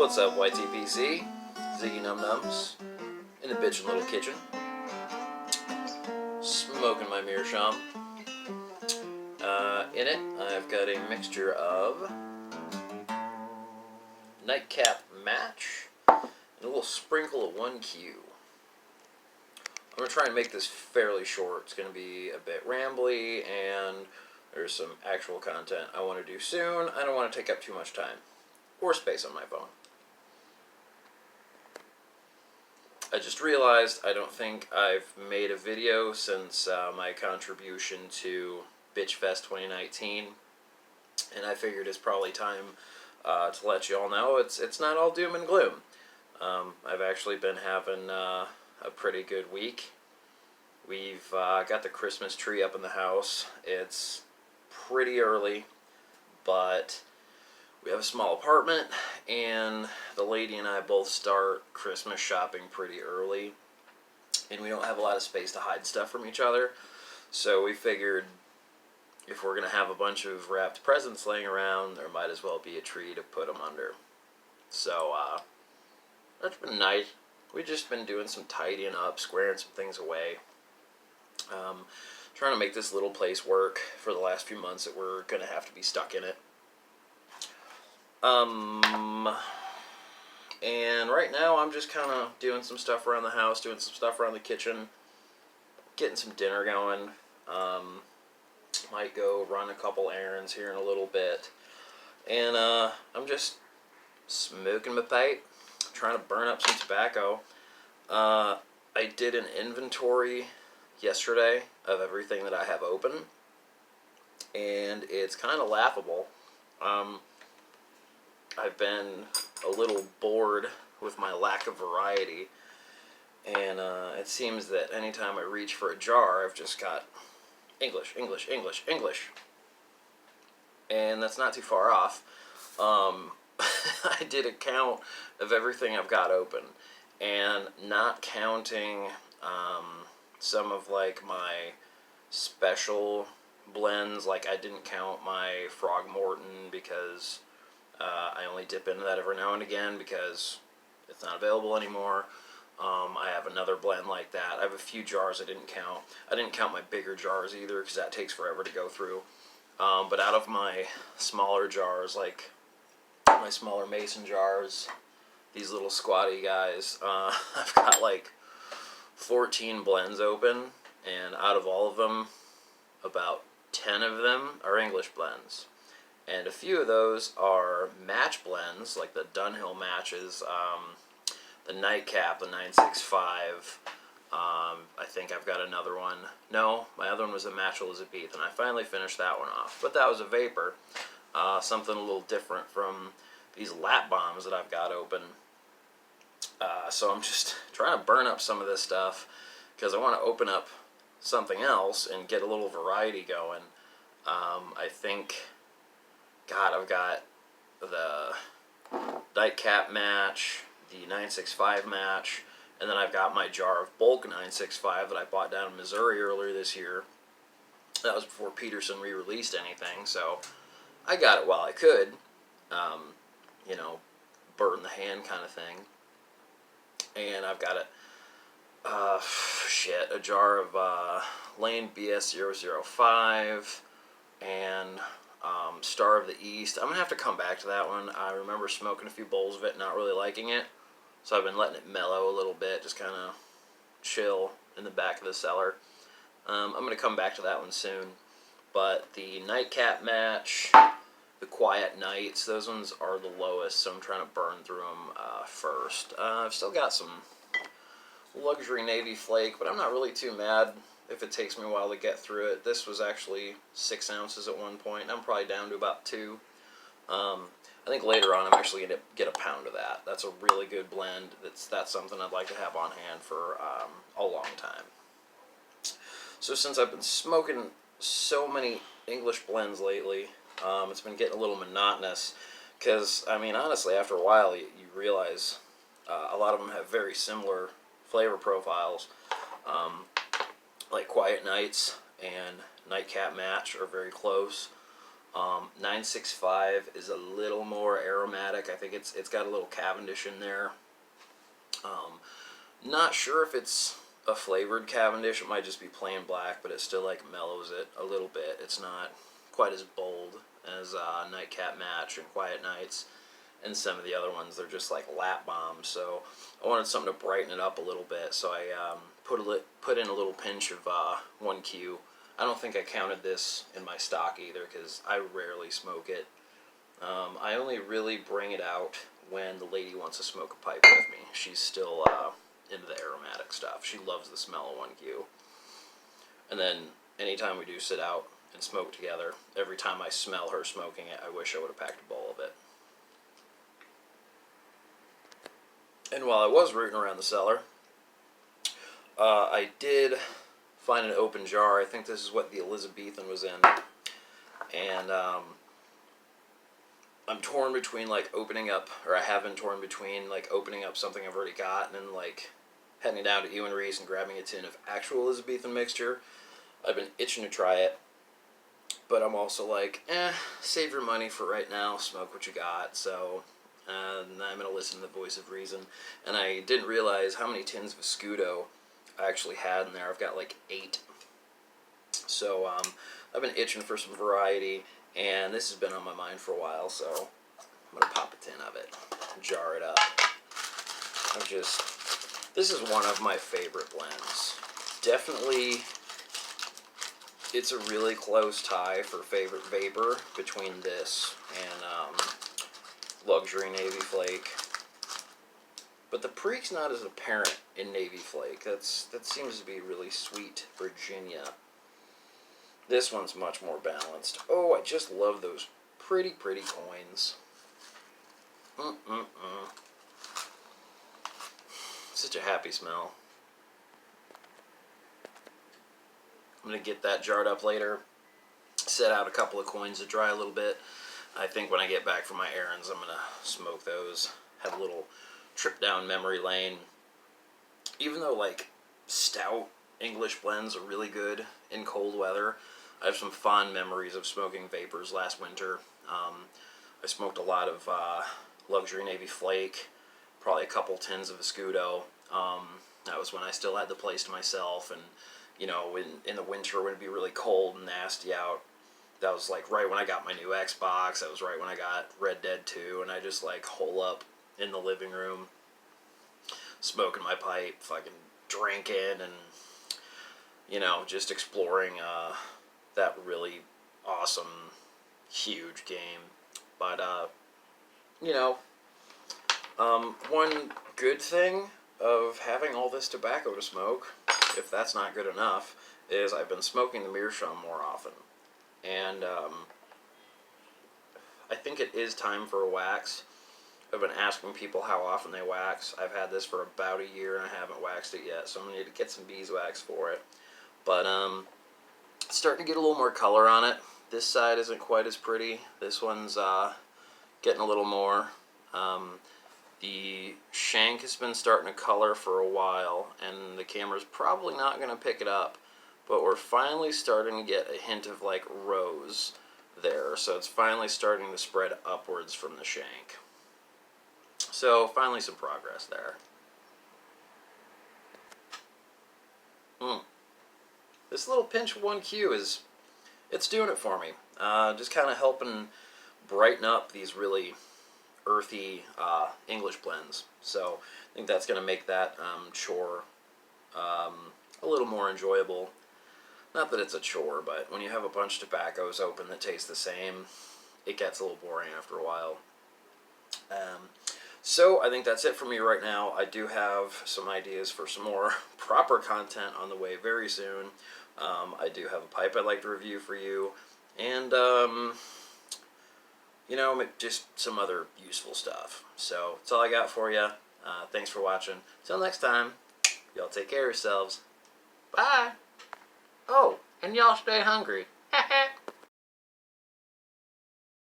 What's up, YTPC? Ziggy Num Nums in the bitchin' little kitchen, smoking my Meerschaum. In it, I've got a mixture of Nightcap Match and a little sprinkle of 1Q. I'm going to try and make this fairly short. It's going to be a bit rambly, and there's some actual content I want to do soon. I don't want to take up too much time or space on my phone. I just realized I don't think I've made a video since my contribution to Bitchfest 2019, and I figured it's probably time to let you all know it's not all doom and gloom. I've actually been having a pretty good week. We've got the Christmas tree up in the house. It's pretty early, but we have a small apartment, and the lady and I both start Christmas shopping pretty early, and we don't have a lot of space to hide stuff from each other, so we figured if we're going to have a bunch of wrapped presents laying around, there might as well be a tree to put them under. So, that's been nice. We've just been doing some tidying up, squaring some things away. Trying to make this little place work for the last few months that we're going to have to be stuck in it. And right now I'm just kind of doing some stuff around the house, doing some stuff around the kitchen, getting some dinner going. Might go run a couple errands here in a little bit. And I'm just smoking my pipe, trying to burn up some tobacco. I did an inventory yesterday of everything that I have open, and it's kind of laughable. I've been a little bored with my lack of variety, and it seems that anytime I reach for a jar, I've just got English, English, English, English, and that's not too far off. I did a count of everything I've got open, and not counting some of like my special blends, like I didn't count my Frog Morton because I only dip into that every now and again because it's not available anymore. I have another blend like that. I have a few jars I didn't count. I didn't count my bigger jars either because that takes forever to go through. But out of my smaller jars, like my smaller mason jars, these little squatty guys, I've got like 14 blends open, and out of all of them, about 10 of them are English blends. And a few of those are match blends, like the Dunhill matches, the Nightcap, the 965. I think I've got another one. No, my other one was a Match Elizabeth, and I finally finished that one off. But that was a vapor, something a little different from these lap bombs that I've got open. So I'm just trying to burn up some of this stuff because I want to open up something else and get a little variety going. I think, God, I've got the Nightcap Match, the 965 Match, and then I've got my jar of bulk 965 that I bought down in Missouri earlier this year. That was before Peterson re-released anything, so I got it while I could. You know, bird in the hand kind of thing. And I've got a jar of Lane BS005 and Star of the East. I'm going to have to come back to that one. I remember smoking a few bowls of it, not really liking it. So I've been letting it mellow a little bit, just kind of chill in the back of the cellar. I'm going to come back to that one soon. But the Nightcap Match, the Quiet Nights, those ones are the lowest, so I'm trying to burn through them first. I've still got some luxury Navy Flake, but I'm not really too mad if it takes me a while to get through it. This was actually 6 ounces at one point. I'm probably down to about 2. I think later on I'm actually going to get a pound of that. That's a really good blend. That's something I'd like to have on hand for a long time. So since I've been smoking so many English blends lately, it's been getting a little monotonous because, I mean, honestly, after a while you realize a lot of them have very similar flavor profiles. Like Quiet Nights and Nightcap Match are very close. 965 is a little more aromatic. I think it's got a little Cavendish in there. Not sure if it's a flavored Cavendish. It might just be plain black, but it still like mellows it a little bit. It's not quite as bold as Nightcap Match and Quiet Nights and some of the other ones. They're just like lap bombs. So I wanted something to brighten it up a little bit. So I put in a little pinch of 1Q. I don't think I counted this in my stock either because I rarely smoke it. I only really bring it out when the lady wants to smoke a pipe with me. She's still into the aromatic stuff. She loves the smell of 1Q. And then anytime we do sit out and smoke together, every time I smell her smoking it, I wish I would have packed a bowl of it. And while I was rooting around the cellar, I did find an open jar. I think this is what the Elizabethan was in. And I'm torn between like opening up, or I have been torn between like opening up something I've already got and then like heading down to Ewan Reese and grabbing a tin of actual Elizabethan mixture. I've been itching to try it, but I'm also like, save your money for right now, smoke what you got. So I'm going to listen to the voice of reason. And I didn't realize how many tins of Escudo I actually had in there. I've got like 8. So I've been itching for some variety, and this has been on my mind for a while, so I'm going to pop a tin of it, jar it up. This is one of my favorite blends. Definitely, it's a really close tie for favorite vapor between this and Luxury Navy Flake. But the Preak's not as apparent in Navy Flake. That seems to be really sweet Virginia. This one's much more balanced. Oh, I just love those pretty, pretty coins. Such a happy smell. I'm going to get that jarred up later. Set out a couple of coins to dry a little bit. I think when I get back from my errands, I'm going to smoke those. Have a little trip down memory lane. Even though like stout English blends are really good in cold weather, I have some fond memories of smoking vapors last winter. I smoked a lot of Luxury Navy Flake, probably a couple tins of Escudo. That was when I still had the place to myself, and you know, in the winter when it'd be really cold and nasty out. That was like right when I got my new Xbox. That was right when I got Red Dead 2, and I just like hole up in the living room, smoking my pipe, fucking drinking, and you know, just exploring that really awesome, huge game. But you know, one good thing of having all this tobacco to smoke, if that's not good enough, is I've been smoking the Meerschaum more often. And I think it is time for a wax. I've been asking people how often they wax. I've had this for about a year and I haven't waxed it yet, so I'm going to need to get some beeswax for it. But it's starting to get a little more color on it. This side isn't quite as pretty. This one's getting a little more. The shank has been starting to color for a while, and the camera's probably not going to pick it up, but we're finally starting to get a hint of like rose there, so it's finally starting to spread upwards from the shank. So finally some progress there. This little pinch of 1Q it's doing it for me. Just kind of helping brighten up these really earthy English blends. So I think that's going to make that chore a little more enjoyable. Not that it's a chore, but when you have a bunch of tobaccos open that taste the same, it gets a little boring after a while. So I think that's it for me right now. I do have some ideas for some more proper content on the way very soon. I do have a pipe I'd like to review for you, and you know, just some other useful stuff. So that's all I got for you. Thanks for watching. Till next time, y'all take care of yourselves. Bye. Oh, and y'all stay hungry.